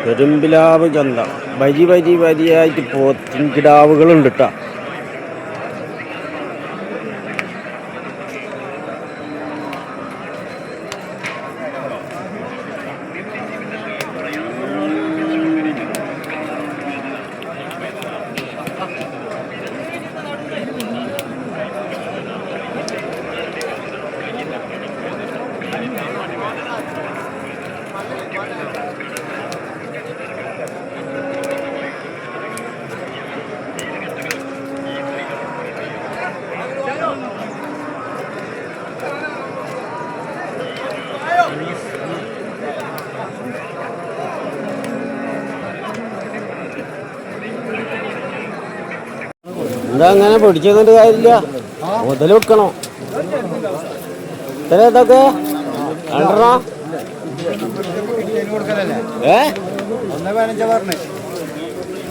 പെരുമ്പിലാവ് ചന്ത വരിയായിട്ട് പോത്തിൻ കിടാവുകളുണ്ട് കേട്ടോ. എന്താ അങ്ങനെ പിടിച്ചിട്ട് കാര്യമില്ല, മുതൽ വെക്കണോ? ഇത്ര ഇതൊക്കെ രണ്ടെണ്ണോ?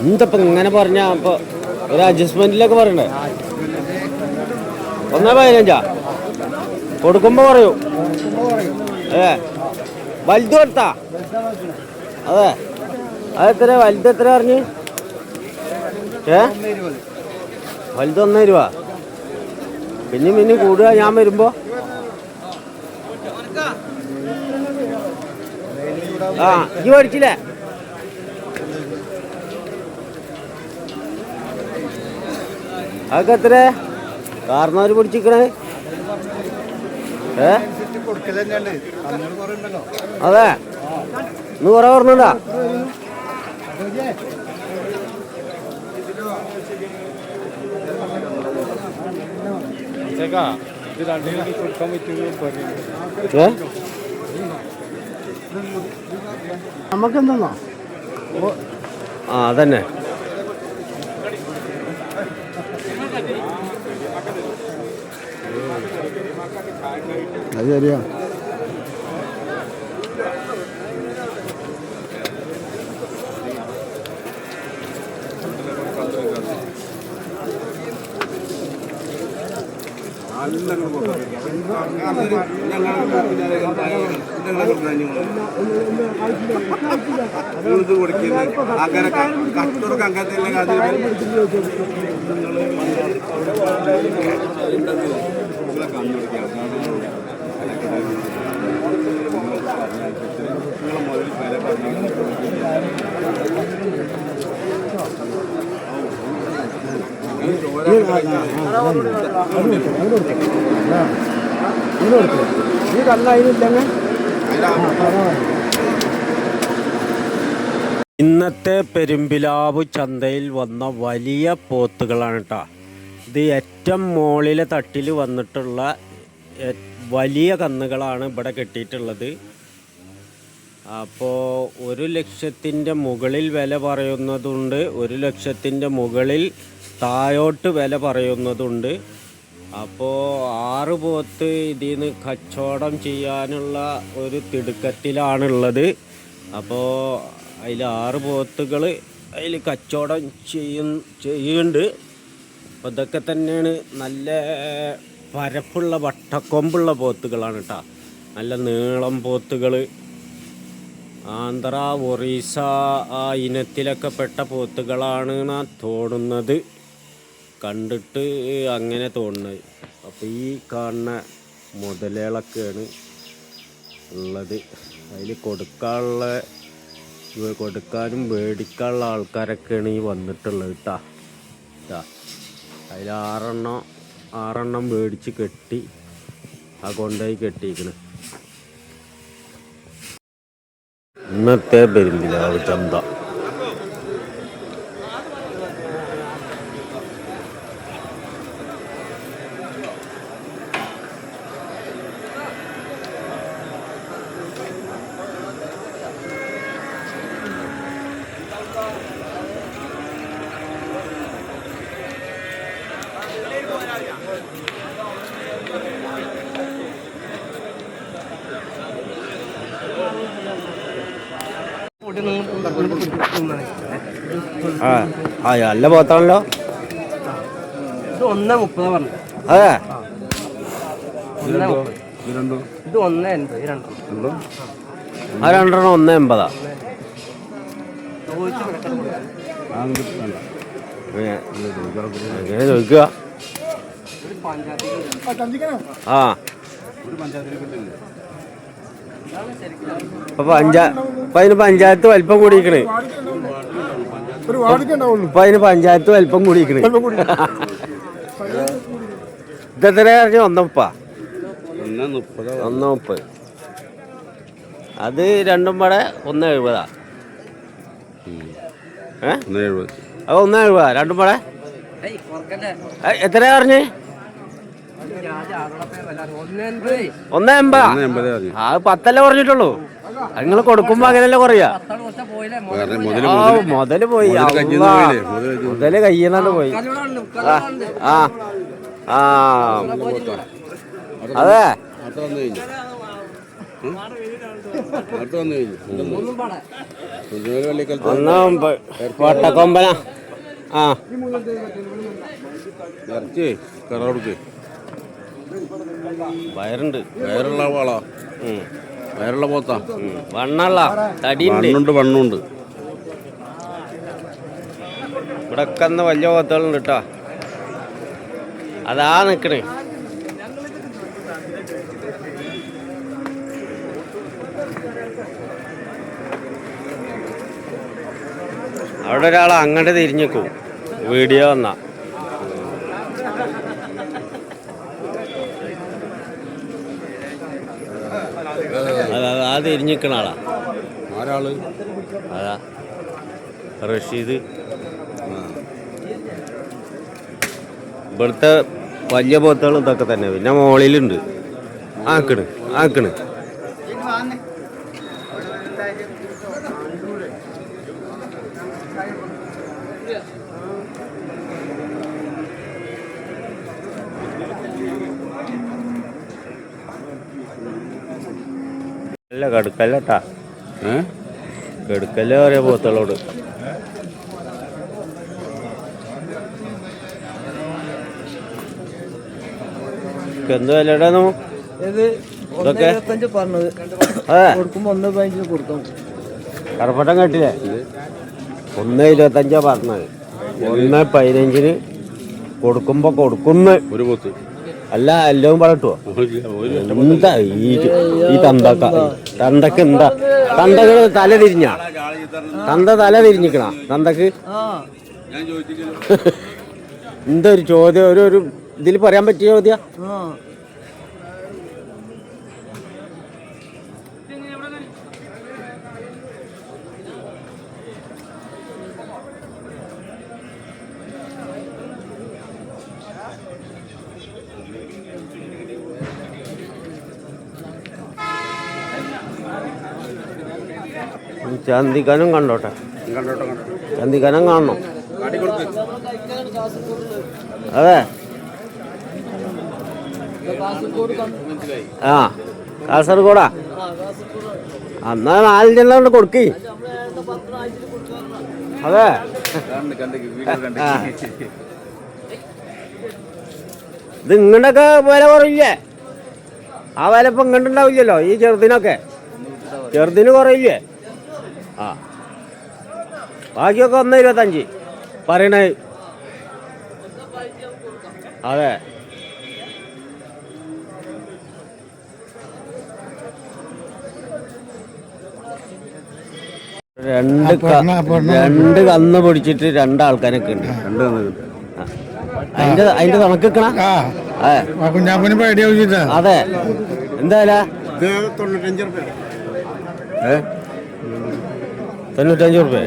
എന്തപ്പ ഇങ്ങനെ പറഞ്ഞ ഇപ്പൊ ഒരു അഡ്ജസ്റ്റ്മെന്റിലൊക്കെ പറയണ്ടേ? 1.15 കൊടുക്കുമ്പോ പറയൂ. വലുത് കൊടുത്താ? അതെ, അതെത്ര വലുത് എത്ര പറഞ്ഞു? വലുത് 1 രൂപ. പിന്നെ കൂടുക ഞാൻ വരുമ്പോ. ആ ഈ മേടിച്ചില്ലേ? അതൊക്കെ എത്ര കാരണവര് പിടിച്ചിക്കണേ? അതെ, ഇന്ന് കുറെ പറഞ്ഞാ നമുക്കെന്താ? ആ അതന്നെ. അത് ശരിയാ. ഇന്നത്തെ പെരുമ്പിലാവ് ചന്തയിൽ വന്ന വലിയ പോത്തുകളാണ് കേട്ടോ. ഇത് ഏറ്റവും മുകളിലെ തട്ടിൽ വന്നിട്ടുള്ള വലിയ കന്നുകളാണ് ഇവിടെ കിട്ടിയിട്ടുള്ളത്. അപ്പോൾ 1 ലക്ഷത്തിൻ്റെ മുകളിൽ വില പറയുന്നതുണ്ട്, 1 ലക്ഷത്തിൻ്റെ മുകളിൽ താഴോട്ട് വില പറയുന്നതുണ്ട്. അപ്പോൾ 6 പോത്ത് ഇതിൽ നിന്ന് കച്ചവടം ചെയ്യാനുള്ള ഒരു തിടുക്കത്തിലാണുള്ളത്. അപ്പോൾ അതിൽ 6 പോത്തുകൾ അതിൽ കച്ചവടം ചെയ്യുന്നുണ്ട്. അപ്പോൾ ഇതൊക്കെ തന്നെയാണ് നല്ല പരപ്പുള്ള വട്ടക്കൊമ്പുള്ള പോത്തുകളാണ് കേട്ടോ. നല്ല നീളം പോത്തുകൾ, ആന്ധ്ര ഒറീസ ആ ഇനത്തിലൊക്കെ പെട്ട പോത്തുകളാണ് തോന്നുന്നത്, കണ്ടിട്ട് അങ്ങനെ തോന്നുന്നത്. അപ്പോൾ ഈ കാണുന്ന മുതലുകളൊക്കെയാണ് ഉള്ളത്. അതിൽ കൊടുക്കാനും മേടിക്കാനുള്ള ആൾക്കാരൊക്കെയാണ് ഈ വന്നിട്ടുള്ളത് കേട്ടോ. അതിൽ 6 മേടിച്ച് കെട്ടി ആ കൊണ്ടുപോയി കെട്ടിയിരിക്കണം. ഇന്നത്തെ പെരുമ്പിലാവ് ചന്ത. നല്ല പോത്താണല്ലോ. ഇത് 1.30 പറഞ്ഞു. അതെ, ഇത് 1.80. ആ 2 1.80. എങ്ങനെ ചോദിക്കുക? ആ അപ്പൊ അതിന് പഞ്ചായത്ത് വലിപ്പം കൂടിയിരിക്കണേ. ഇപ്പൊ അതിന് പഞ്ചായത്ത് വലിപ്പം കൂടിയിരിക്കണേ. ഇതെത്ര പറഞ്ഞു? 1.30. അത് രണ്ടും പാടെ 1.70. അപ്പൊ 1.70 രണ്ടും പാടെ എത്രയാ പറഞ്ഞ്? 1.80. ആ 10 പറഞ്ഞിട്ടുള്ളൂ. നിങ്ങൾ കൊടുക്കുമ്പോ അങ്ങനെയല്ലേ കുറയാ? മുതല് പോയി, മുതല് കയ്യെന്നാണ്ട് പോയി. ആ ആ അതെ വട്ടക്കൊമ്പന. ആ വയറുണ്ട്, വയറുള്ള വാളാ, വയറുള്ള പോത്താ, വണ്ണുള്ള തടിയുണ്ട്, വണ്ണുണ്ട്. ഇവിടെ ഒക്കെ വലിയ പോത്തുകളുണ്ട് കേട്ടോ. അതാ നിക്കണേ. അവിടെ ഒരാൾ അങ്ങോട്ട് തിരിഞ്ഞേക്കും വീഡിയോ വന്നാ. ആ തിരിഞ്ഞിക്കണ ആളാ. ആരാള്? അതാ റഷീദ്. ഇവിടുത്തെ വലിയ പോത്തുകൾ ഇതൊക്കെ തന്നെ. പിന്നെ മോളിലുണ്ട്. ആക്കണ് അല്ല കടുക്കല്ലട്ടാ. കെടുക്കല്ലേ പറയാ പോത്തുകളോട്. എന്ത് വിലടാന്നു ഇതൊക്കെ? അതെ കറപ്പട്ടം കേട്ടില്ലേ? 1.25 പറഞ്ഞത്. 1.15 കൊടുക്കുമ്പോ കൊടുക്കുന്ന ഒരു പോത്ത് അല്ല. എല്ലാം പറട്ടുവോ? എന്താ ഈ തന്തക്ക് എന്താ? തന്തകള് തല തിരിഞ്ഞ? തല തിരിഞ്ഞിക്കണ തന്തക്ക്? എന്താ ഒരു ചോദ്യം? ഒരു ഇതിൽ പറയാൻ പറ്റിയ ചോദ്യ? ചന്തിക്കനം കണ്ടോട്ടെ. ചന്തിക്കനം കാണണം. അതെ ആ കാസർഗോഡാ. എന്നാ 4 കൊണ്ട് കൊടുക്കി. അതെ ഇത് ഇങ്ങോട്ടൊക്കെ വില കുറയില്ലേ? ആ വില ഇപ്പം ഇങ്ങോട്ടുണ്ടാവില്ലല്ലോ. ഈ ചെറുതിന് കുറയില്ലേ? ആ ബാക്കിയൊക്കെ 1.25 പറയണേ. അതെ രണ്ട് കന്ന് പിടിച്ചിട്ട് 2 ആൾക്കാരൊക്കെ ഉണ്ട്. അതിന്റെ കണക്കിക്കണ. അതെ എന്തായാലും 95 റുപ്യ. 95 റുപ്യ.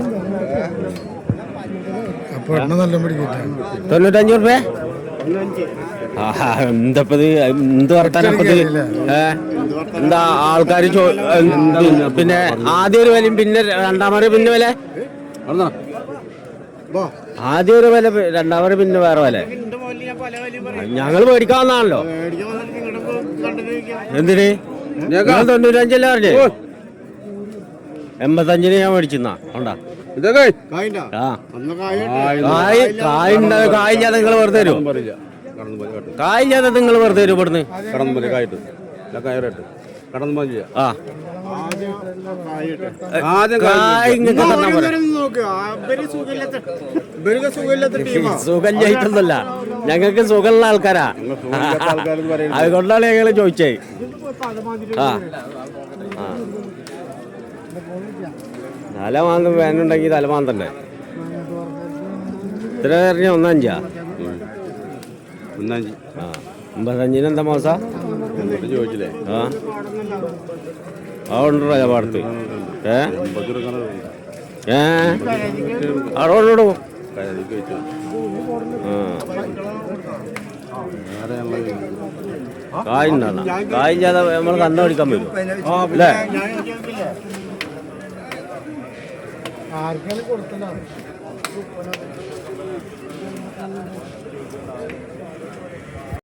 95 റുപ്യ. എന്തപ്പത്? എന്ത് വർത്താനപ്പത്? എന്താ ആൾക്കാർ പിന്നെ ആദ്യം ഒരു വിലയും പിന്നെ രണ്ടാമത് പിന്നെ വില? ആദ്യം ഒരു വില, രണ്ടാമത് പിന്നെ വേറെ വില. ഞങ്ങൾ മേടിക്കാൻ വന്നാണല്ലോ. എന്തിന്? 95 പറഞ്ഞേ. 85 ഞാൻ മേടിച്ചെന്നാ. ഉണ്ടാ കായില്ലാതെ നിങ്ങൾ വെറുതെ തരും. കായില്ലാതെ നിങ്ങൾ വെറുതെ തരും ഇവിടുന്ന്. ആ ആദ്യം കായ് ഇങ്ങക്ക് തന്നാ പോരെ. സുഖമില്ലായിട്ടൊന്നുമല്ല, ഞങ്ങൾക്ക് സുഖമുള്ള ആൾക്കാരാ, അതുകൊണ്ടാണ് ഞങ്ങൾ ചോദിച്ചേ. ആ ആ തലമാന്ത വേനുണ്ടെങ്കിൽ തലമാന്തണ്ടേ. ഇത്ര എറിഞ്ഞ 1.5. ആ 55 എന്താ മാസ ചോദിച്ചില്ലേ? ആ അതുണ്ടോ പാടത്ത് അവിടെ കൊണ്ടിടും. കായുണ്ടാണ്, കായില്ലാതെ നമ്മൾ കണ്ടുപിടിക്കാൻ പറ്റും അല്ലേ? ആർക്കാണ് കൊടുത്തല്ലോ